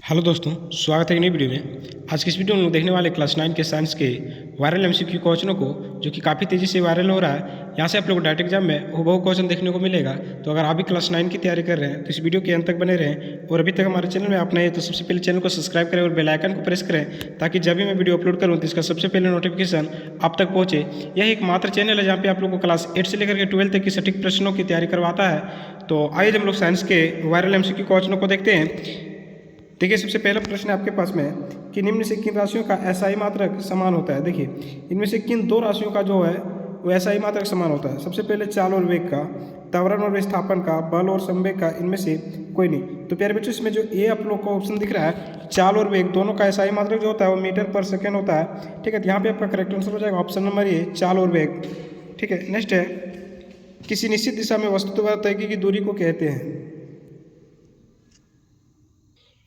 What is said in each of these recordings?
Hello दोस्तों, स्वागत है एक नई वीडियो में। आज की इस वीडियो में हम लोग देखने वाले क्लास 9 के साइंस के वायरल एमसीक्यू क्वेश्चनों को, जो कि काफ़ी तेज़ी से वायरल हो रहा है। यहाँ से आप लोग को डायरेक्ट एग्जाम में हूबहू क्वेश्चन देखने को मिलेगा। तो अगर आप भी क्लास 9 की तैयारी कर रहे हैं तो इस वीडियो के अंत तक बने रहें। और अभी तक हमारे चैनल में आप नए हैं तो सबसे पहले चैनल को सब्सक्राइब करें और बेल आइकन को प्रेस करें, ताकि जब भी मैं वीडियो अपलोड करूँ तो इसका सबसे पहले नोटिफिकेशन आप तक पहुँचे। यह एकमात्र चैनल है जहाँ पे आप लोग को क्लास 8 से लेकर के 12 तक की सटीक प्रश्नों की तैयारी करवाता है। तो आइए हम लोग साइंस के वायरल एमसीक्यू क्वेश्चनों को देखते हैं। देखिए, सबसे पहला प्रश्न आपके पास में कि निम्न से किन राशियों का एसआई मात्रक समान होता है। देखिए, इनमें से किन दो राशियों का जो है वो एसआई मात्रक समान होता है। सबसे पहले चाल और वेग का, त्वरण और विस्थापन का, बल और संवेग का, इनमें से कोई नहीं। तो प्यारे बच्चों, इसमें जो ए आप लोग को ऑप्शन दिख रहा है, चाल और वेग दोनों का एसआई मात्रक जो होता है वो मीटर पर सेकेंड होता है। ठीक है, तो यहाँ पे आपका करेक्ट आंसर हो जाएगा ऑप्शन नंबर ए, चाल और वेग। ठीक है, नेक्स्ट है, किसी निश्चित दिशा में वस्तु द्वारा तय की दूरी को कहते हैं।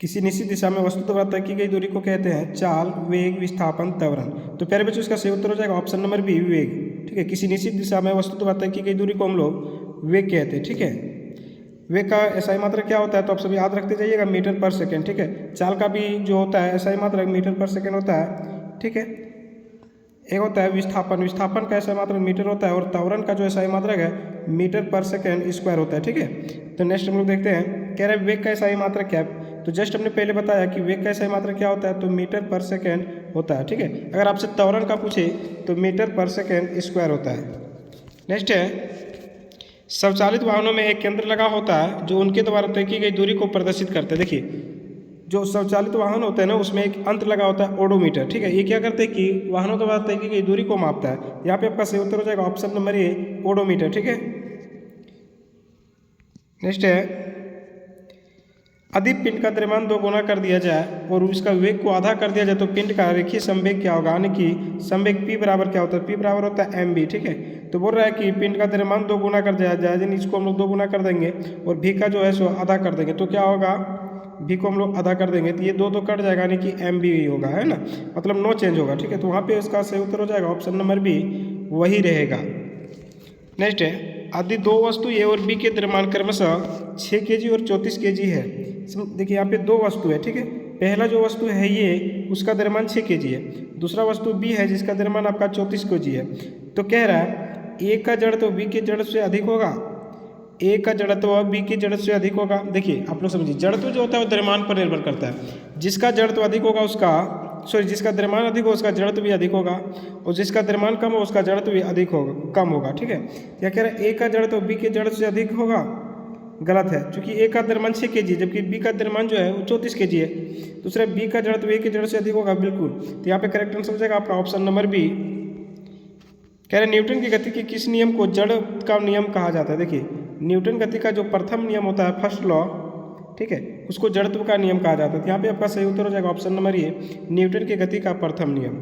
किसी निश्चित दिशा में वस्तु द्वारा तय की गई दूरी को कहते हैं चाल, वेग, विस्थापन, त्वरण। तो प्यारे बच्चों, इसका सही उत्तर हो जाएगा ऑप्शन नंबर बी, वेग। ठीक है, किसी निश्चित दिशा में वस्तु द्वारा तय की गई दूरी को हम लोग वेग कहते हैं। ठीक है, वेग का एसआई मात्रक क्या होता है तो आप सभी याद रखते जाइएगा, मीटर पर सेकेंड। ठीक है, चाल का भी जो होता है एसआई मात्रक मीटर पर सेकेंड होता है। ठीक है, एक होता है विस्थापन, विस्थापन का एसआई मात्रक मीटर होता है, और त्वरण का जो एसआई मात्रक है मीटर पर सेकेंड स्क्वायर होता है। ठीक है, तो नेक्स्ट हम लोग देखते हैं, कह रहे हैं वेग का एसआई मात्रक क्या है। तो जस्ट हमने पहले बताया कि वेग का एसआई मात्रक क्या होता है, तो मीटर पर सेकेंड होता है। ठीक है, अगर आपसे त्वरण का पूछे तो मीटर पर सेकेंड स्क्वायर होता है। नेक्स्ट है, स्वचालित वाहनों में एक केंद्र लगा होता है जो उनके द्वारा तय की गई दूरी को प्रदर्शित करते हैं। देखिए, जो स्वचालित वाहन होते हैं ना, उसमें एक अंत लगा होता है ओडोमीटर। ठीक है, ये क्या करते हैं कि वाहनों द्वारा तय की गई दूरी को मापता है। यहाँ पे आपका सही उत्तर हो जाएगा ऑप्शन नंबर ए, ओडोमीटर। ठीक है, नेक्स्ट है, यदि पिंड का द्रव्यमान 2 गुना कर दिया जाए और उसका वेग को आधा कर दिया जाए तो पिंड का रेखीय संवेग क्या होगा, यानी कि संवेग पी बराबर क्या होता है, पी बराबर होता है एम बी। ठीक है, तो बोल रहा है कि पिंड का द्रव्यमान 2 गुना कर दिया जाए, यानी इसको हम लोग 2 गुना कर देंगे और भी का जो है सो आधा कर देंगे, तो क्या होगा, भी को हम लोग आधा कर देंगे तो ये दो कट जाएगा, यानी कि एम बी होगा, है ना, मतलब नो चेंज होगा। ठीक है, तो वहाँ पे इसका सही उत्तर हो जाएगा ऑप्शन नंबर बी, वही रहेगा। नेक्स्ट है, यदि दो वस्तु ए और बी के द्रव्यमान क्रमशः 6 kg और 34 kg है। देखिए, यहाँ पे दो वस्तु है। ठीक है, पहला जो वस्तु है ये, उसका द्रव्यमान 6 kg है, दूसरा वस्तु बी है जिसका द्रव्यमान आपका 34 kg है। तो कह रहा है ए का जड़त्व बी के जड़त्व से अधिक होगा, ए का जड़त्व बी के जड़त्व से अधिक होगा। देखिए, आप लोग समझिए, जड़त्व जो होता है वो द्रव्यमान पर निर्भर करता है। जिसका जड़त्व अधिक होगा उसका जिसका द्रव्यमान अधिक हो उसका जड़त्व भी अधिक होगा, और जिसका द्रव्यमान कम हो उसका जड़त्व भी अधिक होगा, कम होगा। ठीक है, क्या कह रहा है, ए का जड़त्व बी के जड़त्व से अधिक होगा, गलत है, क्योंकि ए का द्रव्यमान 6 kg है जबकि बी का द्रव्यमान जो है वो 34 kg है। दूसरा, बी का जड़त्व ए के जड़त्व से अधिक होगा, बिल्कुल। तो यहाँ पे करेक्ट आंसर हो जाएगा आपका ऑप्शन नंबर बी। कह रहे न्यूटन की गति के किस नियम को जड़ का नियम कहा जाता है। देखिए, न्यूटन गति का जो प्रथम नियम होता है, फर्स्ट लॉ, ठीक है, उसको जड़त्व का नियम कहा जाता है। तो यहाँ पे आपका सही उत्तर हो जाएगा ऑप्शन नंबर ए, न्यूटन की गति का प्रथम नियम।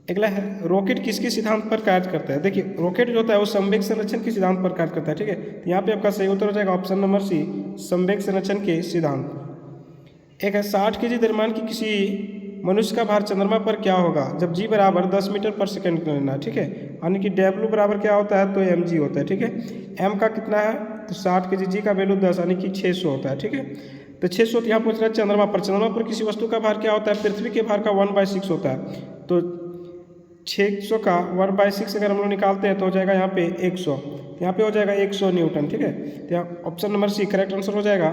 अगला है, रॉकेट किसके सिद्धांत पर कार्य करता है। देखिए, रॉकेट जो होता है वो संवेग संरक्षण के सिद्धांत पर कार्य करता है। ठीक है, तो यहाँ पे आपका सही उत्तर हो जाएगा ऑप्शन नंबर सी, संवेग संरक्षण के सिद्धांत। एक है, 60 kg द्रव्यमान की किसी मनुष्य का भार चंद्रमा पर क्या होगा जब जी बराबर 10 मीटर पर सेकेंड लेना है। ठीक है, यानी कि डब्ल्यू बराबर क्या होता है, तो एम जी होता है। ठीक है, एम का कितना है, तो 60 kg, जी का वैल्यू 10, यानी कि 600 होता है। ठीक है, तो 600 यहाँ पूछ रहा है चंद्रमा पर। चंद्रमा पर किसी वस्तु का भार क्या होता है, पृथ्वी के भार का 1/6 होता है। तो 600 का 1/6 अगर हम लोग निकालते हैं तो हो जाएगा यहाँ पे 100, यहाँ पे हो जाएगा 100 न्यूटन। ठीक है, तो यहाँ option number C correct answer हो जाएगा।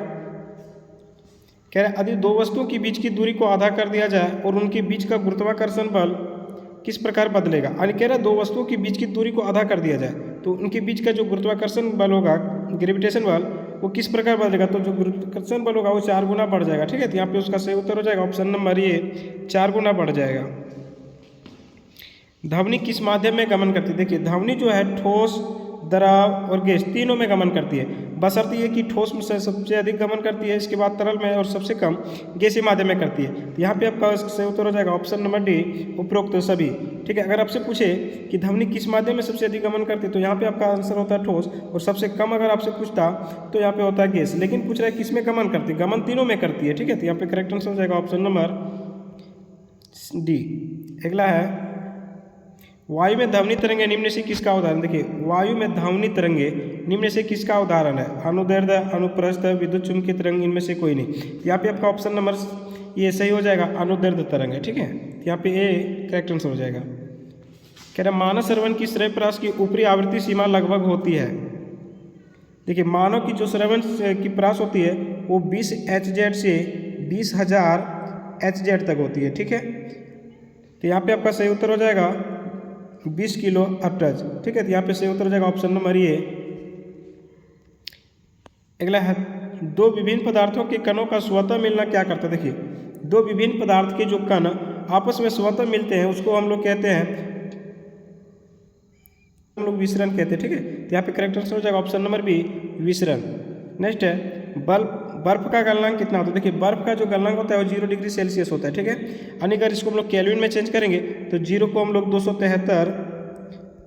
कह रहे हैं, यदि दो वस्तुओं के बीच की दूरी को आधा कर दिया जाए और उनके बीच का गुरुत्वाकर्षण बल किस प्रकार बदलेगा। यानी कह रहा है, दो वस्तुओं के बीच की दूरी को आधा कर दिया जाए तो उनके बीच का जो गुरुत्वाकर्षण बल होगा, ग्रेविटेशन बल, वो किस प्रकार बदलेगा। तो जो गुरुत्वाकर्षण बल होगा वो 4 गुना बढ़ जाएगा। ठीक है, तो यहाँ पे उसका सही उत्तर हो जाएगा ऑप्शन नंबर ए, 4 गुना बढ़ जाएगा। ध्वनि किस माध्यम में गमन करती है। देखिए, ध्वनि जो है ठोस, द्रव और गैस तीनों में गमन करती है, बशर्ते ये कि ठोस में से सबसे अधिक गमन करती है, इसके बाद तरल में, और सबसे कम गैसीय माध्यम में करती है। तो यहाँ पे आपका सही उत्तर हो जाएगा ऑप्शन नंबर डी, उपरोक्त सभी। ठीक है, अगर आपसे पूछे कि ध्वनि किस माध्यम में सबसे अधिक गमन करती है तो यहाँ पे आपका आंसर होता है ठोस, और सबसे कम अगर आपसे पूछता तो यहाँ पे होता है गैस। लेकिन पूछ रहा है किस में गमन करती है, गमन तीनों में करती है। ठीक है, तो यहाँ पे करेक्ट आंसर हो जाएगा ऑप्शन नंबर डी। अगला है, वायु में ध्वनि तरंगे निम्न से किसका उदाहरण? देखिए, वायु में ध्वनि तरंगे निम्न से किसका उदाहरण है? अनुदैर्ध्य, अनुप्रस्थ, विद्युत चुम्बकीय तरंग, इनमें से कोई नहीं। यहाँ पे आपका ऑप्शन नंबर ये सही हो जाएगा, अनुदैर्ध्य तरंग है। ठीक है, यहाँ पे ए करेक्ट आंसर हो जाएगा। कह रहा मानव श्रवण की श्रेय प्रयास की ऊपरी आवृत्ति सीमा लगभग होती है। देखिए, मानव की जो श्रवण की प्रयास होती है वो 20 Hz से 20,000 Hz तक होती है। ठीक है, तो यहाँ पे आपका सही उत्तर हो जाएगा 20 किलो हर्ट्ज। ठीक है, तो यहाँ पे सही उत्तर हो जाएगा ऑप्शन नंबर ये। अगला है, दो विभिन्न पदार्थों के कणों का स्वतः मिलना क्या करता है? देखिए, दो विभिन्न पदार्थ के जो कण आपस में स्वतः मिलते हैं उसको हम लोग कहते हैं, हम लोग विसरण कहते हैं। ठीक है, तो यहाँ पे करेक्ट आंसर हो जाएगा ऑप्शन नंबर बी, विसरण। नेक्स्ट है, बर्फ का गलनांक कितना होता है? देखिए, बर्फ का जो गलनांक होता है वो 0 डिग्री सेल्सियस होता है। ठीक है, यानी अगर इसको हम लोग केल्विन में चेंज करेंगे तो 0 को हम लोग 273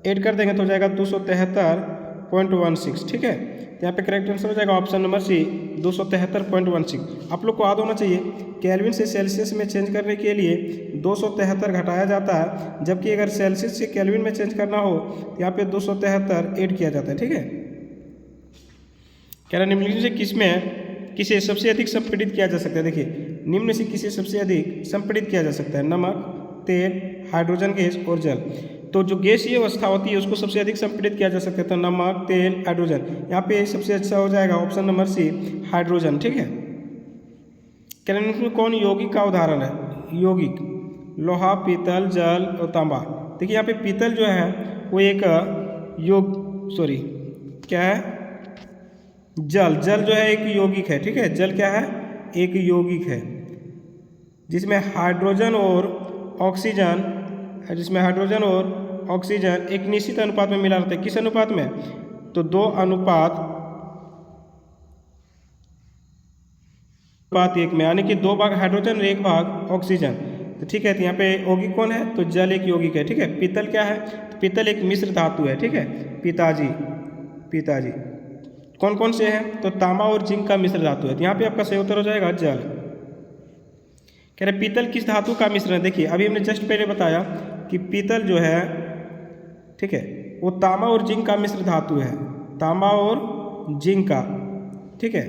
ऐड कर देंगे तो हो जाएगा 273.16। ठीक है, तो यहाँ पे करेक्ट आंसर हो जाएगा ऑप्शन नंबर सी, 273.16। आप लोग को याद होना चाहिए, केल्विन से सेल्सियस में चेंज करने के लिए 273 घटाया जाता है, जबकि अगर सेल्सियस से केल्विन में चेंज करना हो तो यहाँ पे 273 ऐड किया जाता है। ठीक है, कह रहा निम्नलिखित से किसमें किसे सबसे अधिक संपीड़ित किया जा सकता है? देखिए, निम्न से किसे सबसे अधिक संपीड़ित किया जा सकता है? नमक, तेल, हाइड्रोजन गैस और जल। तो जो गैसीय अवस्था होती है उसको सबसे अधिक संपीड़ित किया जा सकता है, तो नमक, तेल, हाइड्रोजन। यहाँ पे सबसे अच्छा हो जाएगा ऑप्शन नंबर सी, हाइड्रोजन। ठीक है, कह रहे हैं कौन यौगिक का उदाहरण है? यौगिक, लोहा, पीतल, जल और तांबा। देखिए, यहाँ पे पीतल जो है वो एक क्या है? जल जो है एक यौगिक है। ठीक है, जल क्या है? एक यौगिक है जिसमें हाइड्रोजन और ऑक्सीजन एक निश्चित अनुपात में मिला रहता है। किस अनुपात में? तो 2:1 में, यानी कि 2 भाग हाइड्रोजन और 1 भाग ऑक्सीजन। तो ठीक है, तो यहाँ पे यौगिक कौन है? तो जल एक यौगिक है। ठीक है, पीतल क्या है? तो पीतल एक मिश्र धातु है। ठीक है, पिताजी कौन कौन से हैं? तो तांबा और जिंक का मिश्र धातु है। तो यहाँ पे आपका सही उत्तर हो जाएगा जल। कह रहे पीतल किस धातु का मिश्रण है? देखिए, अभी हमने जस्ट पहले बताया कि पीतल जो है, ठीक है, वो तांबा और जिंक का मिश्र धातु है, तांबा और जिंक का। ठीक है,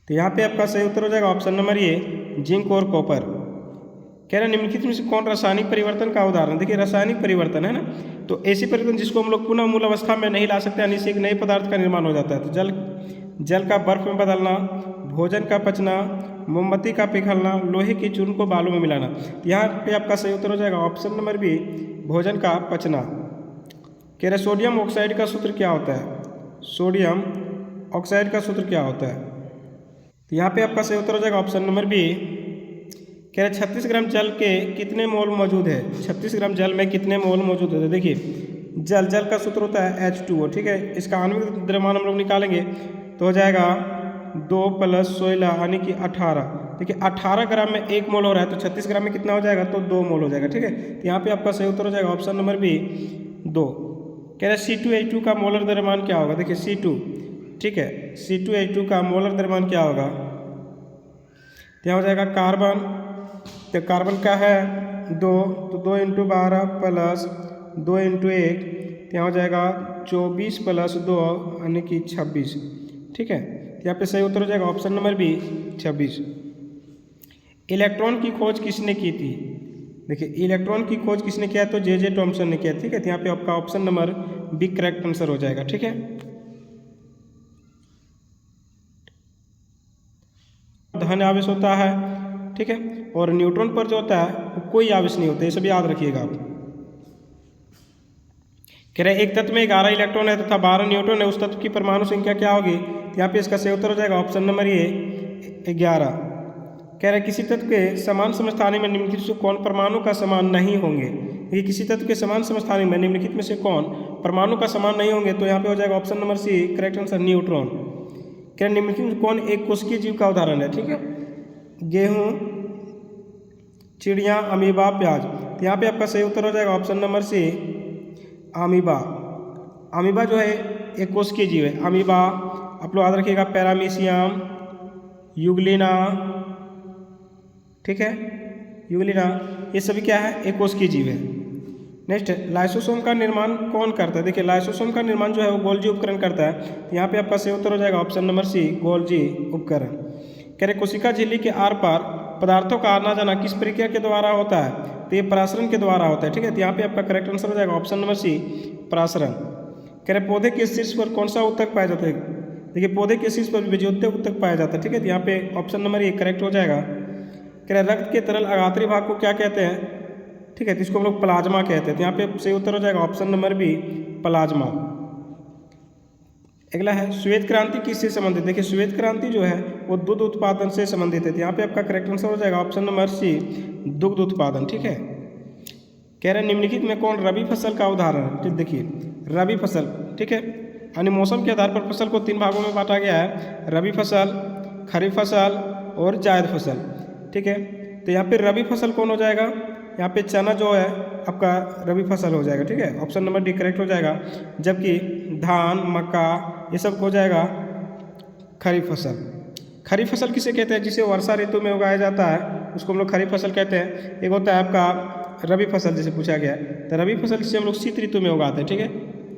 तो यहाँ पे आपका सही उत्तर हो जाएगा ऑप्शन नंबर ये, जिंक और कॉपर। कह रहे निम्नलिखित में से कौन रासायनिक परिवर्तन का उदाहरण? देखिए, रासायनिक परिवर्तन है ना, तो ऐसी परिवर्तन जिसको हम लोग पुनः मूल अवस्था में नहीं ला सकते, यानी से एक नए पदार्थ का निर्माण हो जाता है। तो जल का बर्फ में बदलना, भोजन का पचना, मोमबत्ती का पिघलना, लोहे की चूर्ण को बालू में मिलाना। तो यहाँ पे आपका सही उत्तर हो जाएगा ऑप्शन नंबर बी, भोजन का पचना। कह रहे सोडियम ऑक्साइड का सूत्र क्या होता है? सोडियम ऑक्साइड का सूत्र क्या होता है? तो यहाँ पे आपका सही उत्तर हो जाएगा ऑप्शन नंबर बी। कह रहे 36 ग्राम जल के कितने मोल मौजूद है? 36 ग्राम जल में कितने मोल मौजूद है? देखिए, जल का सूत्र होता है H2O। ठीक है, इसका आणविक द्रव्यमान हम लोग निकालेंगे तो हो जाएगा 2 + 16 यानी कि 18। देखिए, 18 ग्राम में 1 मोल हो रहा है, तो 36 ग्राम में कितना हो जाएगा? तो 2 मोल हो जाएगा। ठीक है, तो यहाँ पे आपका सही उत्तर हो जाएगा ऑप्शन नंबर बी, 2। कह रहे C2H2 का मोलर द्रव्यमान क्या होगा? देखिए, C2, ठीक है, C2H2 का मोलर द्रव्यमान क्या होगा? यहाँ हो जाएगा कार्बन, तो कार्बन का है 2, तो 2 × 12 + 2 × 1, यहाँ हो जाएगा 24 + 2 यानी कि 26। ठीक है, यहाँ पे सही उत्तर हो जाएगा ऑप्शन नंबर बी, 26। इलेक्ट्रॉन की खोज किसने की थी? देखिए, इलेक्ट्रॉन की खोज किसने किया? तो J.J. थॉमसन ने किया। ठीक है, तो यहाँ पे आपका option number B correct answer हो जाएगा। ठीक है, धन आवेश होता है। ठीक है, और न्यूट्रॉन पर जो होता है वो कोई आवेश नहीं होता, ये सब याद रखिएगा आप। कह रहे एक तत्व में 11 इलेक्ट्रॉन है तथा 12 न्यूट्रॉन है, उस तत्व की परमाणु संख्या क्या होगी? यहाँ पे इसका सही उत्तर हो जाएगा ऑप्शन नंबर ये, 11। कह रहे किसी तत्व के समान समस्थानिक में निम्नलिखित से कौन परमाणु का समान नहीं होंगे? ये किसी तत्व के समान समस्थानिक में निम्नलिखित में से कौन परमाणु का समान नहीं होंगे? तो यहाँ पे हो जाएगा option number C, correct answer, neutron. कह रहे निम्नलिखित में कौन एक कोशिकीय जीव का उदाहरण है? ठीक है, गेहूँ, चिड़िया, अमीबा, प्याज। तो यहाँ पे आपका सही उत्तर हो जाएगा option number C, amoeba. Amoeba जो है एक कोशिकीय जीव है। अमीबा आप लोग याद रखिएगा, पैरामीशियम, यूग्लिना, ठीक है, यूग्लिना, ये सभी क्या है, एकोसकी जीव है। नेक्स्ट, लाइसोसोम का निर्माण कौन करता है? देखिए लाइसोसोम का निर्माण जो है वो गोल्जी उपकरण करता है। यहाँ पे आपका सही उत्तर हो जाएगा ऑप्शन नंबर सी, गोल्जी उपकरण। कह रहे कोशिका झिल्ली के आर पार पदार्थों का आना जाना किस प्रक्रिया के द्वारा होता है? तो ये परासरण के द्वारा होता है। ठीक है, तो यहाँ पे आपका करेक्ट आंसर हो जाएगा ऑप्शन नंबर सी, परासरण। कह रहे पौधे के शीर्ष पर कौन सा उत्तक पाया जाता है? देखिए पौधे के शीर्ष पर बीजोत्तक उत्तक पाया जाता है। ठीक है, तो यहाँ पे ऑप्शन नंबर ए करेक्ट हो जाएगा। कह रहे रक्त के तरल अगात्री भाग को क्या कहते हैं? ठीक है, तो इसको हम लोग प्लाज्मा कहते हैं। तो यहाँ पे सही उत्तर हो जाएगा ऑप्शन नंबर बी, प्लाज्मा। अगला है श्वेत क्रांति किससे संबंधित? देखिए श्वेत क्रांति जो है वो दूध उत्पादन से संबंधित है। तो यहाँ पे आपका करेक्ट आंसर हो जाएगा ऑप्शन नंबर सी, दुग्ध उत्पादन। ठीक है, कह रहे निम्नलिखित में कौन रबी फसल का उदाहरण है? ठीक, देखिए रबी फसल, ठीक है, यानी मौसम के आधार पर फसल को 3 भागों में बांटा गया है, रबी फसल, खरीफ फसल और जायद फसल। ठीक है, तो यहाँ पे रबी फसल कौन हो जाएगा? यहाँ पे चना जो है आपका रबी फसल हो जाएगा। ठीक है, ऑप्शन नंबर डी करेक्ट हो जाएगा। जबकि धान, मक्का ये सब हो जाएगा खरीफ फसल। खरीफ फसल किसे कहते हैं? जिसे वर्षा ऋतु में उगाया जाता है उसको हम लोग खरीफ फसल कहते हैं। एक होता है आपका रबी फसल, जैसे पूछा गया है, तो रबी फसल जिसे हम लोग शीत ऋतु में उगाते हैं। ठीक है,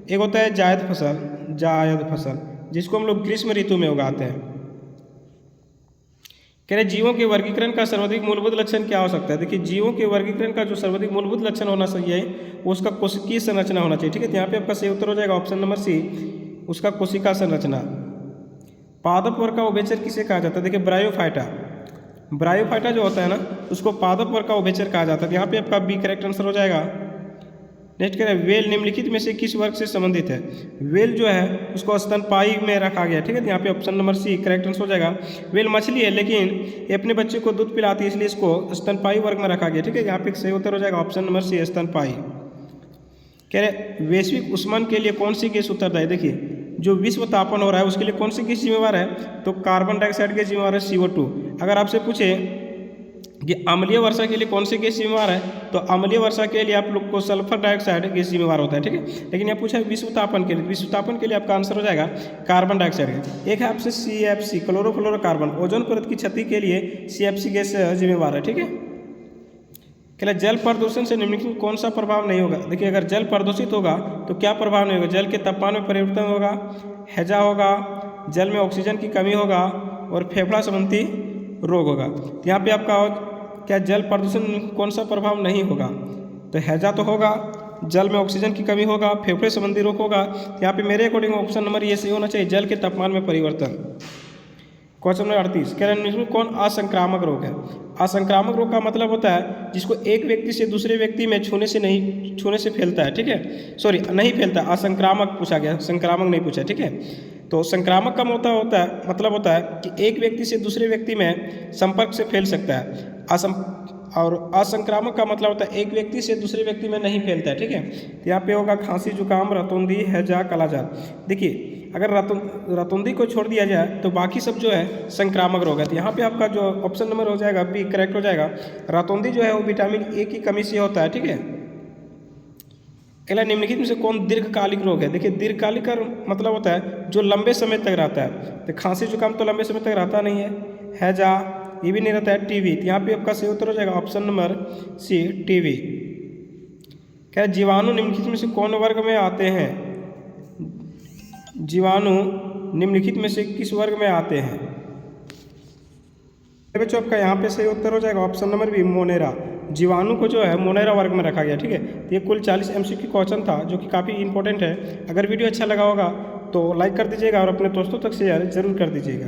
एक होता है जायद फसल, जायद फसल जिसको हम लोग ग्रीष्म ऋतु में उगाते हैं। कह रहे जीवों के वर्गीकरण का सर्वाधिक मूलभूत लक्षण क्या हो सकता है? देखिए जीवों के वर्गीकरण का जो सर्वाधिक मूलभूत लक्षण होना चाहिए वो उसका कोशिकीय संरचना होना चाहिए। ठीक है, तो यहाँ पे आपका सही उत्तर हो जाएगा ऑप्शन नंबर सी, उसका कोशिका संरचना। पादप वर्ग का उभयचर किसे कहा जाता है? देखिए ब्रायोफाइटा, ब्रायोफाइटा जो होता है ना उसको पादप वर्ग का उभयचर कहा जाता है। यहाँ पे आपका बी करेक्ट आंसर हो जाएगा। नेक्स्ट कह रहे हैं वेल निम्नलिखित में से किस वर्ग से संबंधित है? वेल जो है उसको स्तनपायी में रखा गया। ठीक है, तो यहाँ पे option number C correct answer हो जाएगा। वेल मछली है लेकिन ये अपने बच्चे को दूध पिलाती है इसलिए इसको स्तनपायी वर्ग में रखा गया। ठीक है, यहाँ पे सही उत्तर हो जाएगा ऑप्शन नंबर सी, स्तनपायी। कह रहे वैश्विक उष्मन के लिए कौन सी गैस उत्तरदायी? देखिए जो विश्व तापन हो रहा है उसके लिए कौन सी गैस जिम्मेवार है? तो कार्बन डाइऑक्साइड गैस जिम्मेवार है, CO2। अगर आपसे पूछे कि अम्लीय वर्षा के लिए कौन सी गैस जिम्मेवार है तो अम्लीय वर्षा के लिए आप लोग को सल्फर डाइऑक्साइड गैस जिम्मेवार होता है। ठीक है, लेकिन यहाँ पूछा है विश्व तापन के लिए, विश्व तापन के लिए आपका आंसर हो जाएगा कार्बन डाइऑक्साइड गैस। एक है आपसे CFC, क्लोरोफ्लोरोकार्बन, ओजोन परत की क्षति के लिए CFC गैस जिम्मेवार है। ठीक है, कहला जल प्रदूषण से निम्नलिखित कौन सा प्रभाव नहीं होगा? देखिए अगर जल प्रदूषित होगा तो क्या प्रभाव नहीं होगा? जल के तापमान में परिवर्तन होगा, हैजा होगा, जल में ऑक्सीजन की कमी होगा और फेफड़ा संबंधी रोग होगा। तो यहाँ पे आपका क्या जल प्रदूषण कौन सा प्रभाव नहीं होगा? तो हैजा तो होगा, जल में ऑक्सीजन की कमी होगा, फेफड़े संबंधी रोग होगा। यहाँ पे मेरे अकॉर्डिंग ऑप्शन नंबर ये सही होना चाहिए, जल के तापमान में परिवर्तन। क्वेश्चन नंबर 38 कह रहे हैं कौन असंक्रामक रोग है? असंक्रामक रोग का मतलब होता है जिसको एक व्यक्ति से दूसरे व्यक्ति में छूने से फैलता है। ठीक है, सॉरी नहीं फैलता, असंक्रामक पूछा गया, संक्रामक नहीं पूछा। ठीक है, तो संक्रामक का मतलब होता है कि एक व्यक्ति से दूसरे व्यक्ति में संपर्क से फैल सकता है। और असंक्रामक का मतलब होता है एक व्यक्ति से दूसरे व्यक्ति में नहीं फैलता है। ठीक है, तो यहाँ पे होगा खांसी, जुकाम, रतौंधी, हैजा, कालाजार। देखिए अगर रतौंधी को छोड़ दिया जाए तो बाकी सब जो है संक्रामक रोग है। तो यहाँ पे आपका जो ऑप्शन नंबर हो जाएगा बी करेक्ट हो जाएगा। रतौंधी जो है वो विटामिन ए की कमी से होता है। ठीक है, अगला निम्नलिखित में से कौन दीर्घकालिक रोग है? देखिए दीर्घकालिक का मतलब होता है जो लंबे समय तक रहता है। तो खांसी जुकाम तो लंबे समय तक रहता नहीं है, हैजा ये भी नहीं रहता है, टीबी। तो यहाँ पे आपका सही उत्तर हो जाएगा ऑप्शन नंबर सी, टीबी। क्या जीवाणु निम्नलिखित में से कौन वर्ग में आते हैं? जीवाणु निम्नलिखित में से किस वर्ग में आते हैं? बच्चों आपका यहाँ पे सही उत्तर हो जाएगा ऑप्शन नंबर बी, मोनेरा। जीवाणु को जो है मोनेरा वर्ग में रखा गया। ठीक है, ये कुल 40 MCQ क्वेश्चन था जो कि काफ़ी इंपॉर्टेंट है। अगर वीडियो अच्छा लगा होगा तो लाइक कर दीजिएगा और अपने दोस्तों तक शेयर जरूर कर दीजिएगा।